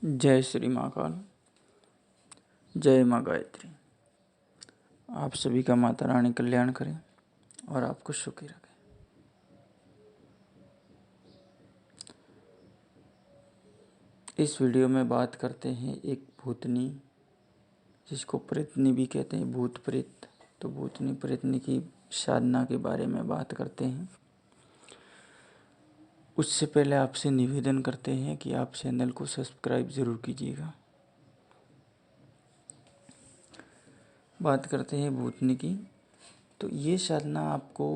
जय श्री महाकाल। जय माँ गायत्री। आप सभी का माता रानी कल्याण करें और आपको सुखी रखें। इस वीडियो में बात करते हैं एक भूतनी, जिसको प्रेतनी भी कहते हैं, भूत प्रेत। तो भूतनी प्रेतनी की साधना के बारे में बात करते हैं। उससे पहले आपसे निवेदन करते हैं कि आप चैनल को सब्सक्राइब ज़रूर कीजिएगा। बात करते हैं भूतनी की। तो ये साधना आपको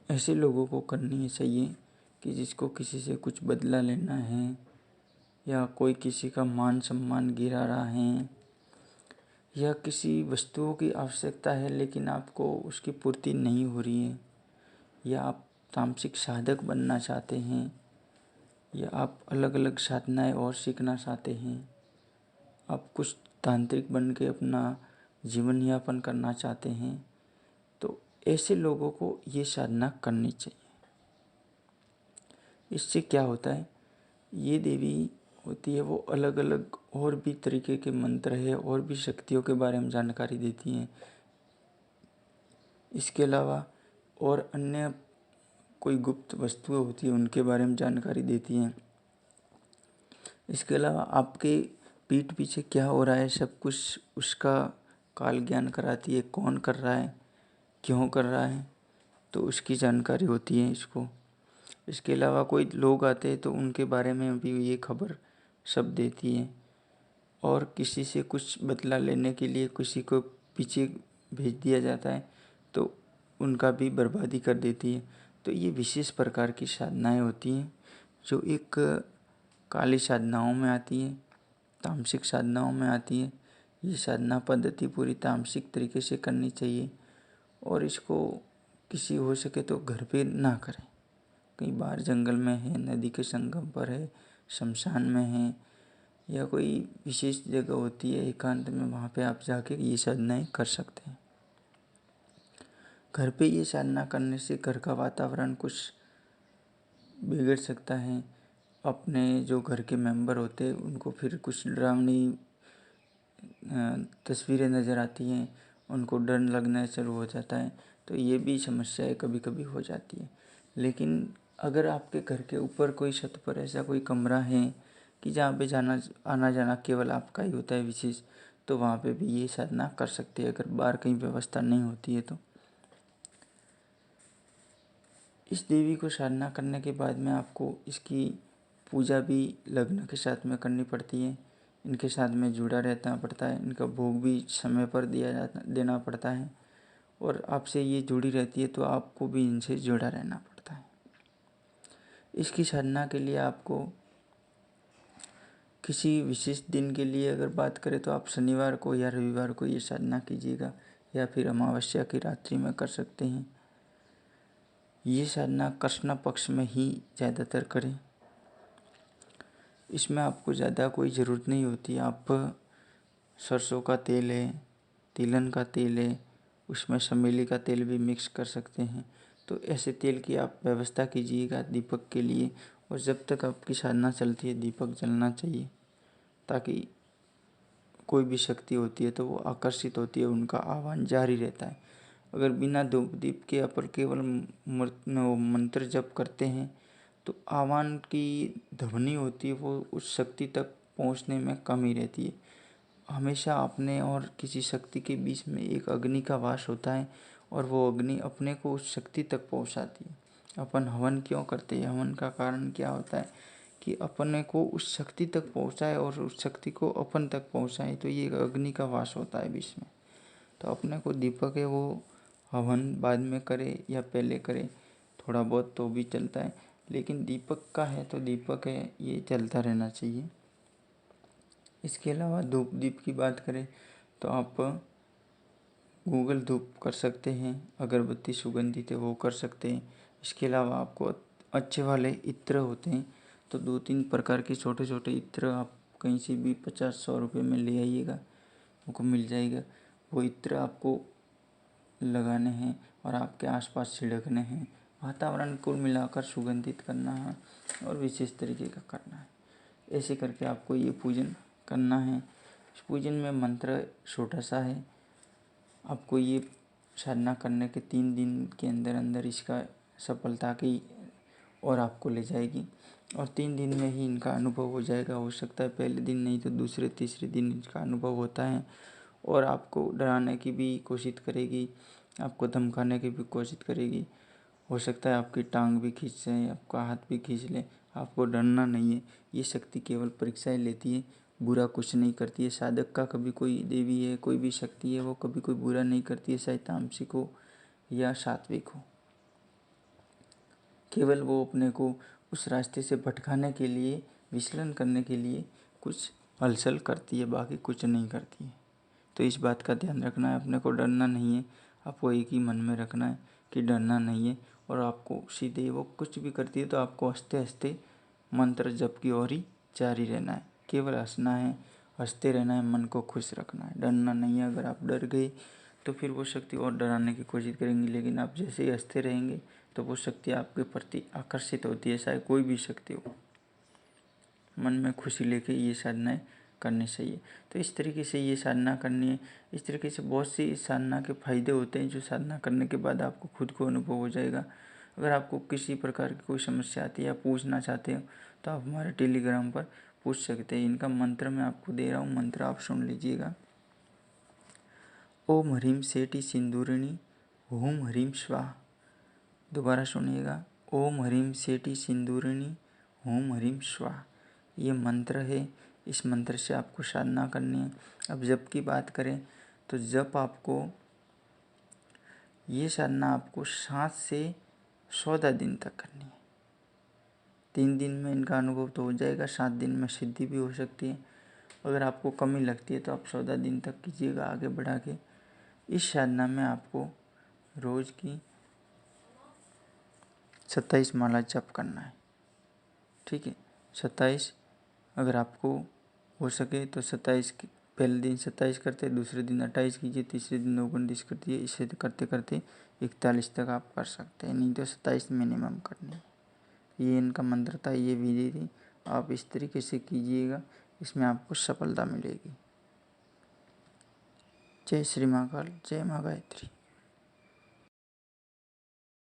ऐसे लोगों को करनी चाहिए कि जिसको किसी से कुछ बदला लेना है, या कोई किसी का मान सम्मान गिरा रहा है, या किसी वस्तुओं की आवश्यकता है लेकिन आपको उसकी पूर्ति नहीं हो रही है, या आप तामसिक साधक बनना चाहते हैं, या आप अलग अलग साधनाएं और सीखना चाहते हैं, आप कुछ तांत्रिक बन के अपना जीवन यापन करना चाहते हैं, तो ऐसे लोगों को ये साधना करनी चाहिए। इससे क्या होता है, ये देवी होती है वो अलग अलग और भी तरीके के मंत्र है और भी शक्तियों के बारे में जानकारी देती हैं। इसके अलावा और अन्य कोई गुप्त वस्तुएं होती है उनके बारे में जानकारी देती हैं। इसके अलावा आपके पीठ पीछे क्या हो रहा है सब कुछ उसका काल ज्ञान कराती है। कौन कर रहा है, क्यों कर रहा है, तो उसकी जानकारी होती है इसको। इसके अलावा कोई लोग आते हैं तो उनके बारे में भी ये खबर सब देती है। और किसी से कुछ बदला लेने के लिए किसी को पीछे भेज दिया जाता है तो उनका भी बर्बादी कर देती है। तो ये विशेष प्रकार की साधनाएं होती हैं जो एक काली साधनाओं में आती हैं, तामसिक साधनाओं में आती है। ये साधना पद्धति पूरी तामसिक तरीके से करनी चाहिए और इसको किसी हो सके तो घर पे ना करें। कहीं बाहर जंगल में है, नदी के संगम पर है, शमशान में है, या कोई विशेष जगह होती है एकांत में, वहाँ पे आप जाके ये साधनाएं कर सकते हैं। घर पे ये साधना करने से घर का वातावरण कुछ बिगड़ सकता है। अपने जो घर के मेंबर होते हैं उनको फिर कुछ डरावनी तस्वीरें नज़र आती हैं, उनको डर लगना शुरू हो जाता है। तो ये भी समस्याएं कभी कभी हो जाती है। लेकिन अगर आपके घर के ऊपर कोई छत पर ऐसा कोई कमरा है कि जहाँ पे जाना आना जाना केवल आपका ही होता है विशेष, तो वहाँ पे भी ये साधना कर सकते हैं अगर बाहर कहीं व्यवस्था नहीं होती है तो। इस देवी को साधना करने के बाद में आपको इसकी पूजा भी लग्न के साथ में करनी पड़ती है। इनके साथ में जुड़ा रहना पड़ता है, इनका भोग भी समय पर देना पड़ता है और आपसे ये जुड़ी रहती है तो आपको भी इनसे जुड़ा रहना पड़ता है। इसकी साधना के लिए आपको किसी विशेष दिन के लिए अगर बात करें तो आप शनिवार को या रविवार को ये साधना कीजिएगा, या फिर अमावस्या की रात्रि में कर सकते हैं। ये साधना कृष्ण पक्ष में ही ज़्यादातर करें। इसमें आपको ज़्यादा कोई ज़रूरत नहीं होती। आप सरसों का तेल है, तिलन का तेल है, उसमें चमेली का तेल भी मिक्स कर सकते हैं। तो ऐसे तेल की आप व्यवस्था कीजिएगा दीपक के लिए, और जब तक आपकी साधना चलती है दीपक जलना चाहिए, ताकि कोई भी शक्ति होती है तो वो आकर्षित होती है, उनका आह्वान जारी रहता है। अगर बिना धूप दीप के अपन केवल मंत्र जप करते हैं तो आह्वान की ध्वनि होती है वो उस शक्ति तक पहुंचने में कम ही रहती है। हमेशा अपने और किसी शक्ति के बीच में एक अग्नि का वास होता है और वो अग्नि अपने को उस शक्ति तक पहुंचाती है। अपन हवन क्यों करते हैं, हवन का कारण क्या होता है कि अपने को उस शक्ति तक पहुंचाए और उस शक्ति को अपन तक पहुंचाए। तो ये अग्नि का वास होता है बीच में। तो अपने को दीपक है वो हवन बाद में करे या पहले करे, थोड़ा बहुत तो भी चलता है, लेकिन दीपक का है तो दीपक है ये चलता रहना चाहिए। इसके अलावा धूप दीप की बात करें तो आप गूगल धूप कर सकते हैं, अगरबत्ती सुगंधित है वो कर सकते हैं। इसके अलावा आपको अच्छे वाले इत्र होते हैं, तो 2-3 प्रकार के छोटे छोटे इत्र आप कहीं से भी 50-100 रुपये में ले आइएगा, उनको मिल जाएगा। वो इत्र आपको लगाने हैं और आपके आसपास छिड़कने हैं। वातावरण को मिलाकर सुगंधित करना है और विशेष तरीके का करना है। ऐसे करके आपको ये पूजन करना है। इस पूजन में मंत्र छोटा सा है। आपको ये साधना करने के 3 दिन के अंदर अंदर इसका सफलता की और आपको ले जाएगी और 3 दिन में ही इनका अनुभव हो जाएगा। हो सकता है पहले दिन नहीं तो दूसरे तीसरे दिन इसका अनुभव होता है और आपको डराने की भी कोशिश करेगी, आपको धमकाने की भी कोशिश करेगी। हो सकता है आपकी टांग भी खींच ले, आपका हाथ भी खींच ले। आपको डरना नहीं है। ये शक्ति केवल परीक्षाएं लेती है, बुरा कुछ नहीं करती है। साधक का कभी कोई देवी है, कोई भी शक्ति है, वो कभी कोई बुरा नहीं करती है, चाहे तामसिक हो या सात्विक हो। केवल वो अपने को उस रास्ते से भटकाने के लिए, विचलन करने के लिए कुछ हलचल करती है, बाकी कुछ नहीं करती है। तो इस बात का ध्यान रखना है, अपने को डरना नहीं है। आपको एक ही मन में रखना है कि डरना नहीं है और आपको सीधे वो कुछ भी करती है तो आपको हंसते हंसते मंत्र जप की ओर ही जारी रहना है। केवल हंसना है, हंसते रहना है, मन को खुश रखना है, डरना नहीं है। अगर आप डर गए तो फिर वो शक्ति और डराने की कोशिश करेंगी, लेकिन आप जैसे ही हंसते रहेंगे तो वो शक्ति आपके प्रति आकर्षित होती है। चाहे कोई भी शक्ति हो, मन में खुशी लेके ये साधनाएँ करनी चाहिए। तो इस तरीके से ये साधना करनी है। इस तरीके से बहुत सी साधना के फायदे होते हैं जो साधना करने के बाद आपको खुद को अनुभव हो जाएगा। अगर आपको किसी प्रकार की कोई समस्या आती है या पूछना चाहते हो तो आप हमारे टेलीग्राम पर पूछ सकते हैं। इनका मंत्र मैं आपको दे रहा हूँ, मंत्र आप सुन लीजिएगा। ओम ह्रीम सेठी सिंदूरिणी हुम ह्रीम स्वाहा। दोबारा सुनिएगा। ओम ह्रीम सेठी सिंदूरिणी हुम ह्रीम स्वाहा। ये मंत्र है। इस मंत्र से आपको साधना करनी है। अब जप की बात करें तो जप आपको ये साधना आपको 7 से 14 दिन तक करनी है। 3 दिन में इनका अनुभव तो हो जाएगा, 7 दिन में सिद्धि भी हो सकती है। अगर आपको कमी लगती है तो आप 14 दिन तक कीजिएगा आगे बढ़ा के। इस साधना में आपको रोज़ की 27 माला जप करना है। ठीक है, 27। अगर आपको हो सके तो 27 पहले दिन 27 करते, दूसरे दिन 28 कीजिए, तीसरे दिन 29 कर दिए। इसे करते करते 41 तक आप कर सकते हैं, नहीं तो 27 मिनिमम करनी है। ये इनका मंत्र था, ये विधि थी। आप इस तरीके से कीजिएगा, इसमें आपको सफलता मिलेगी। जय श्री महाकाल, जय माँ गायत्री।